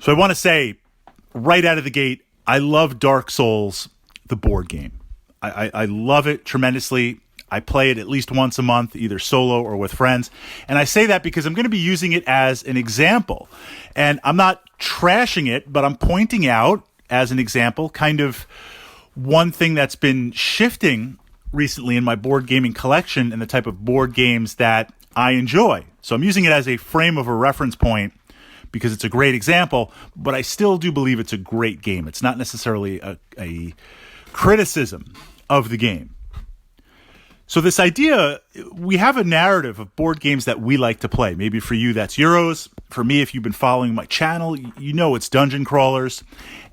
So I want to say right out of the gate, I love Dark Souls, the board game. I love it tremendously. I play it at least once a month, either solo or with friends. And I say that because I'm going to be using it as an example. And I'm not trashing it, but I'm pointing out as an example kind of one thing that's been shifting recently in my board gaming collection and the type of board games that I enjoy. So I'm using it as a frame of a reference point because it's a great example, but I still do believe it's a great game. It's not necessarily a criticism of the game. So this idea, we have a narrative of board games that we like to play. Maybe for you, that's Euros. For me, if you've been following my channel, you know it's dungeon crawlers.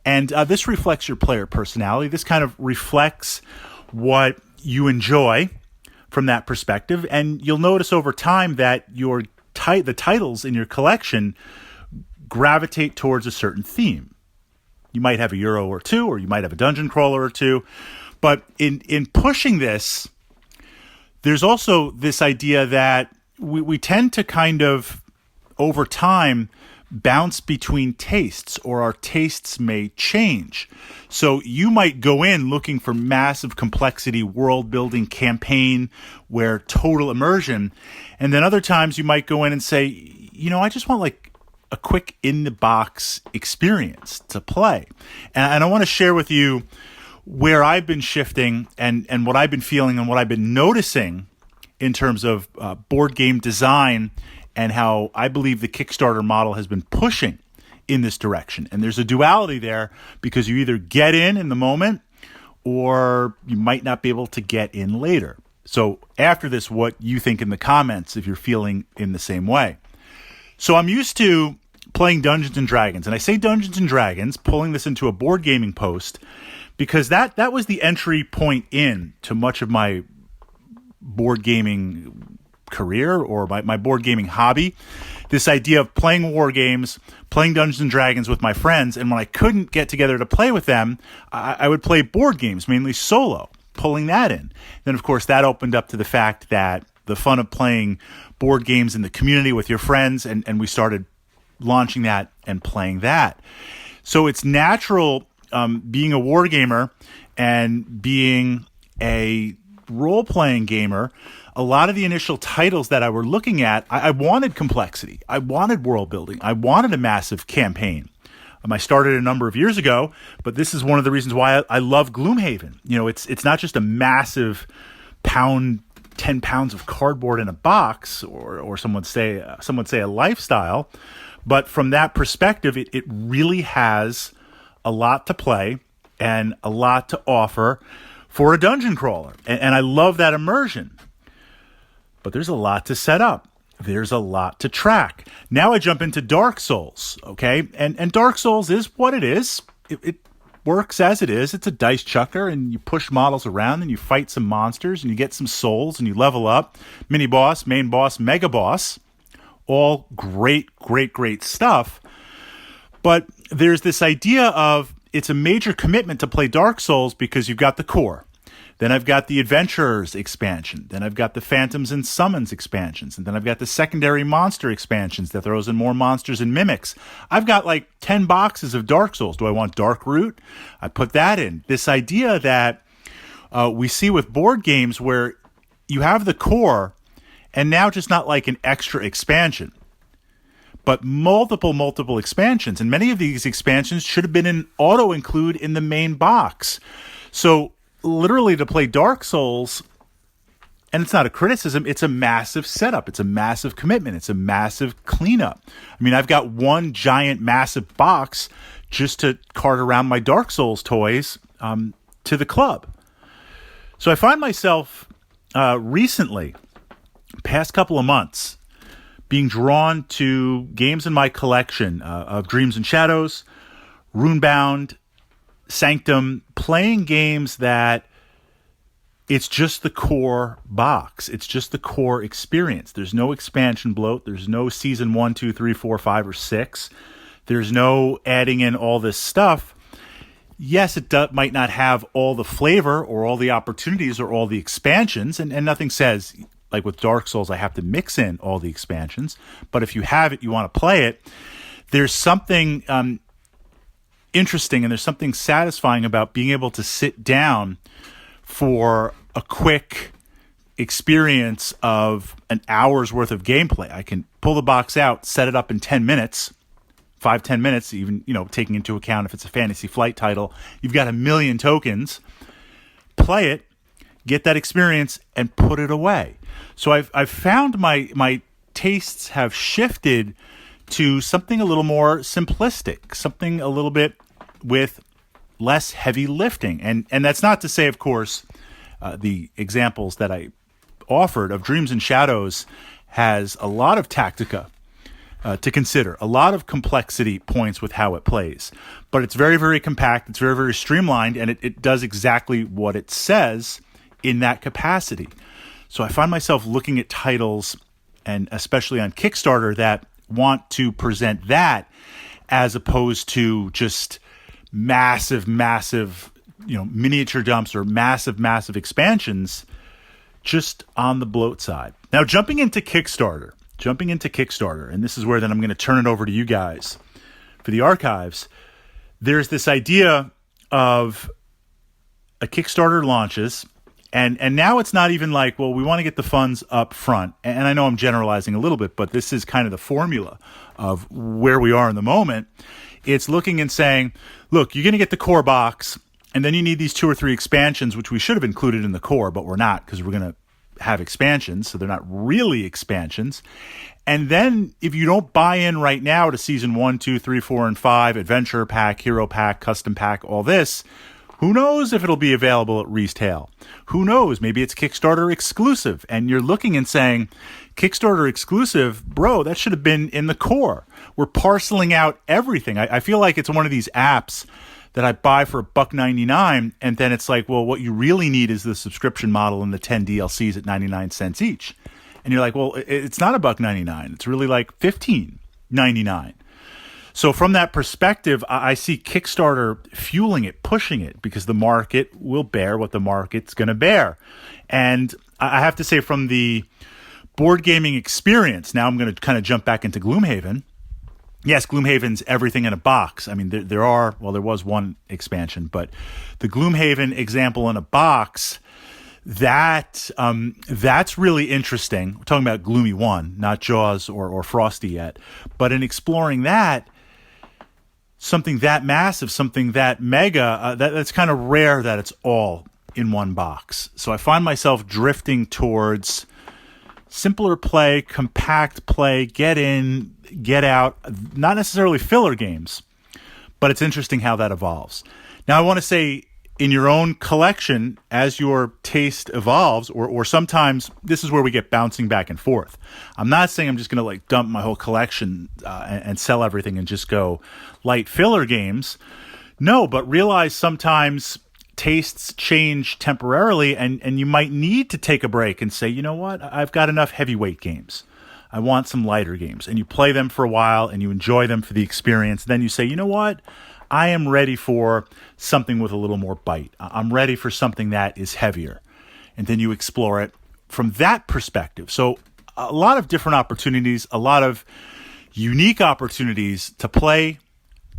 And this reflects your player personality. This kind of reflects what you enjoy from that perspective. And you'll notice over time that the titles in your collection gravitate towards a certain theme. You might have a Euro or two, or you might have a dungeon crawler or two. But in pushing this, there's also this idea that we tend to kind of, over time, bounce between tastes, or our tastes may change. So you might go in looking for massive complexity, world-building campaign where total immersion, and then other times you might go in and say, I just want like a quick in-the-box experience to play. And I want to share with you where I've been shifting and what I've been feeling and what I've been noticing in terms of board game design and how I believe the Kickstarter model has been pushing in this direction. And there's a duality there because you either get in the moment or you might not be able to get in later. So after this, what you think in the comments if you're feeling in the same way. So I'm used to playing Dungeons & Dragons. And I say Dungeons & Dragons, pulling this into a board gaming post, because that was the entry point in to much of my board gaming career or my board gaming hobby. This idea of playing war games, playing Dungeons & Dragons with my friends, and when I couldn't get together to play with them, I would play board games, mainly solo, pulling that in. Then, of course, that opened up to the fact that the fun of playing board games in the community with your friends, and we started launching that and playing that. So it's natural, being a war gamer and being a role-playing gamer, a lot of the initial titles that I were looking at, I wanted complexity. I wanted world building. I wanted a massive campaign. I started a number of years ago, but this is one of the reasons why I love Gloomhaven. It's not just a massive 10 pounds of cardboard in a box, or some would say a lifestyle. But from that perspective, it really has a lot to play and a lot to offer for a dungeon crawler. And I love that immersion. But there's a lot to set up. There's a lot to track. Now I jump into Dark Souls, okay? And Dark Souls is what it is. It works as it is. It's a dice chucker, and you push models around, and you fight some monsters, and you get some souls, and you level up. Mini boss, main boss, mega boss. All great stuff. But there's this idea of it's a major commitment to play Dark Souls because you've got the core. Then I've got the Adventurers expansion. Then I've got the Phantoms and Summons expansions. And then I've got the secondary monster expansions that throws in more monsters and mimics. I've got like 10 boxes of Dark Souls. Do I want Dark Root? I put that in. This idea that we see with board games where you have the core and now just not like an extra expansion, but multiple expansions. And many of these expansions should have been an auto-include in the main box. So literally to play Dark Souls, and it's not a criticism, it's a massive setup. It's a massive commitment. It's a massive cleanup. I mean, I've got one giant massive box just to cart around my Dark Souls toys to the club. So I find myself recently, past couple of months, being drawn to games in my collection of Dreams and Shadows, Runebound, Sanctum, playing games that it's just the core box. It's just the core experience. There's no expansion bloat. There's no season 1, 2, 3, 4, 5, or 6. There's no adding in all this stuff. Yes, it might not have all the flavor or all the opportunities or all the expansions, and nothing says, like with Dark Souls, I have to mix in all the expansions. But if you have it, you want to play it, there's something interesting and there's something satisfying about being able to sit down for a quick experience of an hour's worth of gameplay. I can pull the box out, set it up in 10 minutes, 5-10 minutes, even, taking into account if it's a Fantasy Flight title. You've got 1 million tokens. Play it, get that experience, and put it away. So I've found my tastes have shifted to something a little more simplistic, something a little bit with less heavy lifting. And that's not to say, of course, the examples that I offered of Dreams and Shadows has a lot of tactica to consider, a lot of complexity points with how it plays. But it's very, very compact, it's very, very streamlined, and it does exactly what it says in that capacity. So I find myself looking at titles, and especially on Kickstarter, that want to present that as opposed to just massive miniature dumps or massive expansions just on the bloat side. Now jumping into Kickstarter, and this is where then I'm going to turn it over to you guys for the archives. There's this idea of a Kickstarter launches, and now it's not even like, well, we want to get the funds up front. And I know I'm generalizing a little bit, but this is kind of the formula of where we are in the moment. It's looking and saying, look, you're going to get the core box, and then you need these 2 or 3 expansions, which we should have included in the core, but we're not, because we're going to have expansions, so they're not really expansions. And then if you don't buy in right now to season 1, 2, 3, 4, and 5, adventure pack, hero pack, custom pack, all this, who knows if it'll be available at retail? Who knows? Maybe it's Kickstarter exclusive, and you're looking and saying, Kickstarter exclusive, bro, that should have been in the core. We're parceling out everything. I feel like it's one of these apps that I buy for $1.99, and then it's like, well, what you really need is the subscription model and the 10 DLCs at 99 cents each. And you're like, well, it's not $1.99. It's really like $15.99. So from that perspective, I see Kickstarter fueling it, pushing it, because the market will bear what the market's going to bear. And I have to say, from the board gaming experience, now I'm going to kind of jump back into Gloomhaven. Yes, Gloomhaven's everything in a box. I mean, there was one expansion, but the Gloomhaven example in a box, that's really interesting. We're talking about Gloomy 1, not Jaws or Frosty yet. But in exploring that, something that massive, something that mega, that's kind of rare that it's all in one box. So I find myself drifting towards simpler play, compact play, get in, get out, not necessarily filler games, but it's interesting how that evolves. Now, I want to say, in your own collection, as your taste evolves, or sometimes this is where we get bouncing back and forth. I'm not saying I'm just going to like dump my whole collection and sell everything and just go light filler games. No, but realize sometimes tastes change temporarily, and you might need to take a break and say, you know what, I've got enough heavyweight games. I want some lighter games. And you play them for a while and you enjoy them for the experience. Then you say, you know what, I am ready for something with a little more bite. I'm ready for something that is heavier. And then you explore it from that perspective. So a lot of different opportunities, a lot of unique opportunities to play,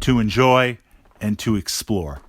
to enjoy, and to explore.